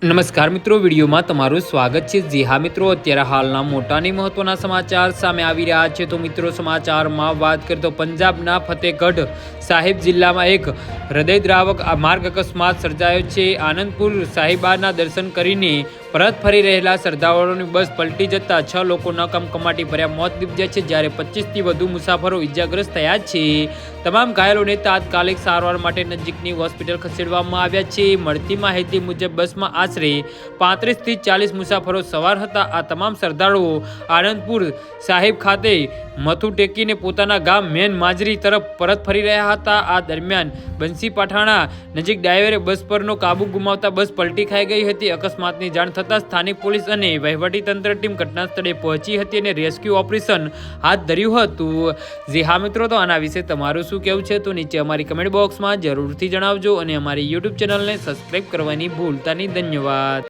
નમસ્કાર મિત્રો, વિડીયોમાં તમારું સ્વાગત છે। જી હા મિત્રો, અત્યારે હાલના મોટાની મહત્વના સમાચાર સામે આવી રહ્યા છે। તો મિત્રો, સમાચારમાં વાત કરીએ તો પંજાબના ફતેહગઢ સાહિબ જિલ્લામાં એક હૃદયદ્રાવક માર્ગ અકસ્માત સર્જાયો છે। આનંદપુર સાહિબાના દર્શન કરીને પરત ફરી રહેલા શ્રદ્ધાળુઓની બસ પલટી જતા 6 લોકોના કમકમાટી ભર્યા મોત નીપજ્યા છે, જ્યારે 25થી વધુ મુસાફરો ઇજાગ્રસ્ત થયા છે। તમામ ઘાયલોને તાત્કાલિક સારવાર માટે નજીકની હોસ્પિટલ ખસેડવામાં આવ્યા છે। મળતી માહિતી મુજબ બસમાં આશરે 35થી 40 મુસાફરો સવાર હતા। આ તમામ શ્રદ્ધાળુઓ આનંદપુર સાહિબ ખાતે મથું ટેકીને પોતાના ગામ મેન માજરી તરફ પરત ફરી રહ્યા હતા। આ દરમિયાન બંસી પઠાણા નજીક ડ્રાઈવરે બસ પરનો કાબુ ગુમાવતા બસ પલટી ખાઈ ગઈ હતી। અકસ્માતની જાણ થતાં સ્થાનિક પોલીસ અને વહીવટીતંત્ર ટીમ ઘટના સ્થળે પહોંચી હતી અને રેસ્ક્યુ ઓપરેશન હાથ ધર્યું હતું। જી હા મિત્રો, તો આના વિશે તમારું શું કહેવું છે તો નીચે અમારી કમેન્ટ બોક્સમાં જરૂરથી જણાવજો અને અમારી યુટ્યુબ ચેનલને સબસ્ક્રાઈબ કરવાની ભૂલતા નહીં। ધન્યવાદ।